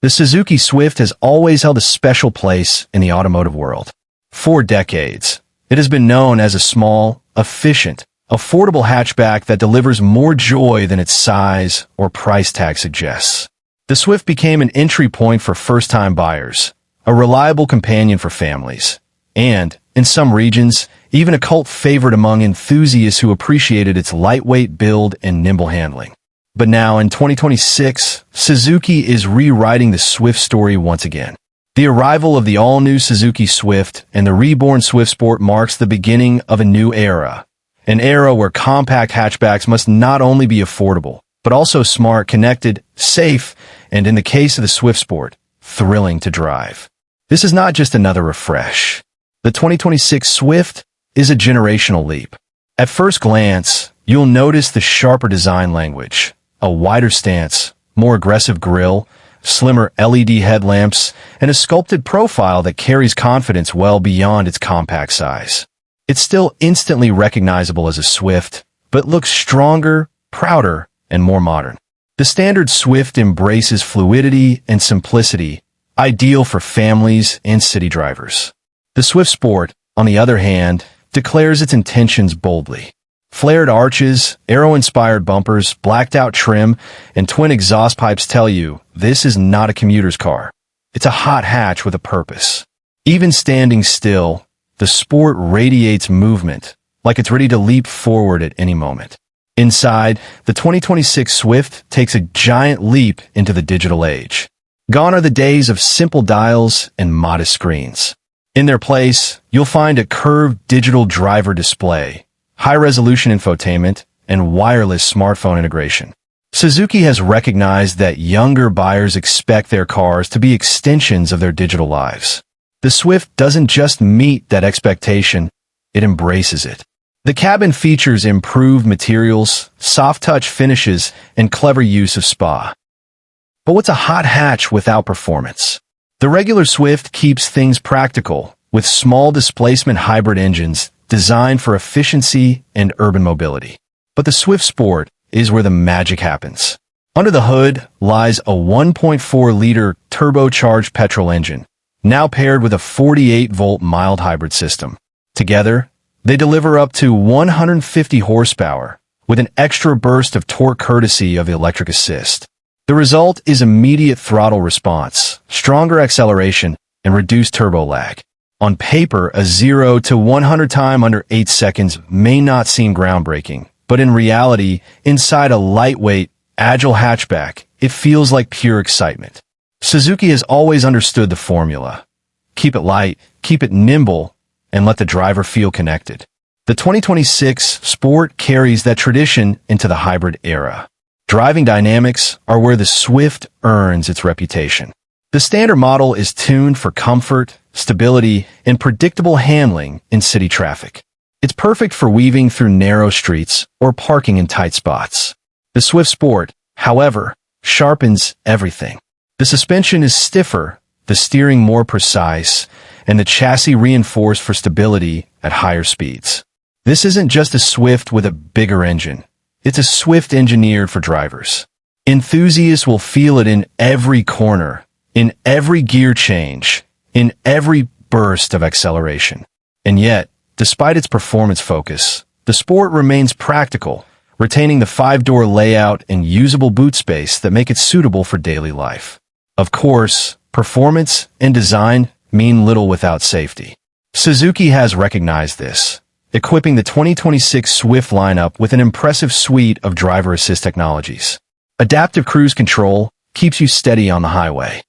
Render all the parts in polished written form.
The Suzuki Swift has always held a special place in the automotive world. For decades, it has been known as a small, efficient, affordable hatchback that delivers more joy than its size or price tag suggests. The Swift became an entry point for first-time buyers, a reliable companion for families, and, in some regions, even a cult favorite among enthusiasts who appreciated its lightweight build and nimble handling. But now, in 2026, Suzuki is rewriting the Swift story once again. The arrival of the all-new Suzuki Swift and the reborn Swift Sport marks the beginning of a new era. An era where compact hatchbacks must not only be affordable, but also smart, connected, safe, and in the case of the Swift Sport, thrilling to drive. This is not just another refresh. The 2026 Swift is a generational leap. At first glance, you'll notice the sharper design language, a wider stance, more aggressive grille, slimmer LED headlamps, and a sculpted profile that carries confidence well beyond its compact size. It's still instantly recognizable as a Swift, but looks stronger, prouder, and more modern. The standard Swift embraces fluidity and simplicity, ideal for families and city drivers. The Swift Sport, on the other hand, declares its intentions boldly. Flared arches, aero-inspired bumpers, blacked-out trim, and twin exhaust pipes tell you this is not a commuter's car. It's a hot hatch with a purpose. Even standing still, the Sport radiates movement, like it's ready to leap forward at any moment. Inside, the 2026 Swift takes a giant leap into the digital age. Gone are the days of simple dials and modest screens. In their place, you'll find a curved digital driver display, high-resolution infotainment, and wireless smartphone integration. Suzuki has recognized that younger buyers expect their cars to be extensions of their digital lives. The Swift doesn't just meet that expectation, it embraces it. The cabin features improved materials, soft-touch finishes, and clever use of spa. But what's a hot hatch without performance? The regular Swift keeps things practical, with small displacement hybrid engines designed for efficiency and urban mobility. But the Swift Sport is where the magic happens. Under the hood lies a 1.4-liter turbocharged petrol engine, now paired with a 48-volt mild hybrid system. Together, they deliver up to 150 horsepower, with an extra burst of torque courtesy of the electric assist. The result is immediate throttle response, stronger acceleration, and reduced turbo lag. On paper, a 0 to 100 time under 8 seconds may not seem groundbreaking, but in reality, inside a lightweight, agile hatchback, it feels like pure excitement. Suzuki has always understood the formula. Keep it light, keep it nimble, and let the driver feel connected. The 2026 Sport carries that tradition into the hybrid era. Driving dynamics are where the Swift earns its reputation. The standard model is tuned for comfort, stability, and predictable handling in city traffic. It's perfect for weaving through narrow streets or parking in tight spots. The Swift Sport, however, sharpens everything. The suspension is stiffer, the steering more precise, and the chassis reinforced for stability at higher speeds. This isn't just a Swift with a bigger engine. It's a Swift engineered for drivers. Enthusiasts will feel it in every corner, in every gear change, in every burst of acceleration. And yet, despite its performance focus, the Sport remains practical, retaining the 5-door layout and usable boot space that make it suitable for daily life. Of course, performance and design mean little without safety. Suzuki has recognized this, equipping the 2026 Swift lineup with an impressive suite of driver assist technologies. Adaptive cruise control keeps you steady on the highway.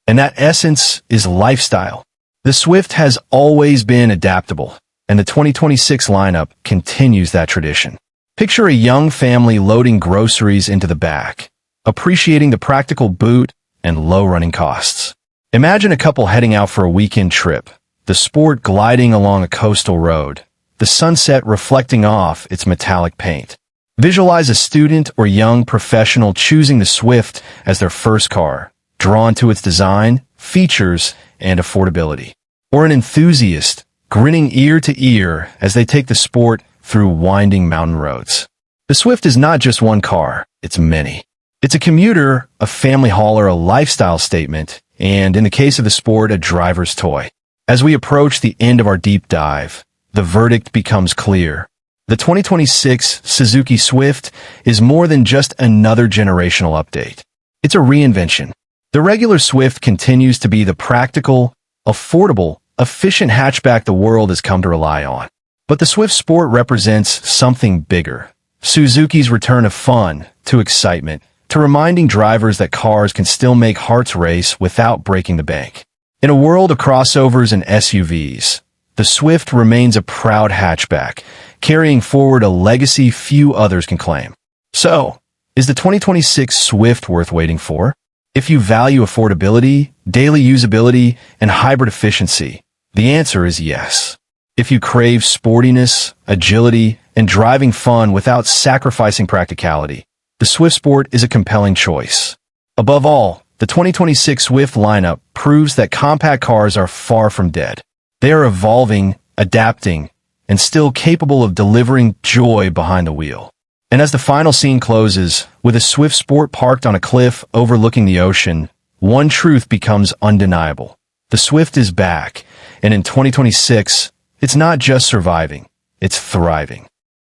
And that essence is lifestyle. The Swift has always been adaptable, and the 2026 lineup continues that tradition. Picture a young family loading groceries into the back, appreciating the practical boot and low running costs. Imagine a couple heading out for a weekend trip, the Sport gliding along a coastal road, the sunset reflecting off its metallic paint. Visualize a student or young professional choosing the Swift as their first car, drawn to its design, features, and affordability. Or an enthusiast, grinning ear to ear as they take the Sport through winding mountain roads. The Swift is not just one car, it's many. It's a commuter, a family hauler, a lifestyle statement, and in the case of the sport, a driver's toy. As we approach the end of our deep dive, the verdict becomes clear. The 2026 Suzuki Swift is more than just another generational update. It's a reinvention. The regular Swift continues to be the practical, affordable, efficient hatchback the world has come to rely on. But the Swift Sport represents something bigger. Suzuki's return of fun, to excitement, to reminding drivers that cars can still make hearts race without breaking the bank. In a world of crossovers and SUVs, the Swift remains a proud hatchback, carrying forward a legacy few others can claim. So, is the 2026 Swift worth waiting for? If you value affordability, daily usability, and hybrid efficiency, the answer is yes. If you crave sportiness, agility, and driving fun without sacrificing practicality, the Swift Sport is a compelling choice. Above all, the 2026 Swift lineup proves that compact cars are far from dead. They are evolving, adapting, and still capable of delivering joy behind the wheel. And as the final scene closes, with a Swift Sport parked on a cliff overlooking the ocean, one truth becomes undeniable. The Swift is back, and in 2026, it's not just surviving, it's thriving.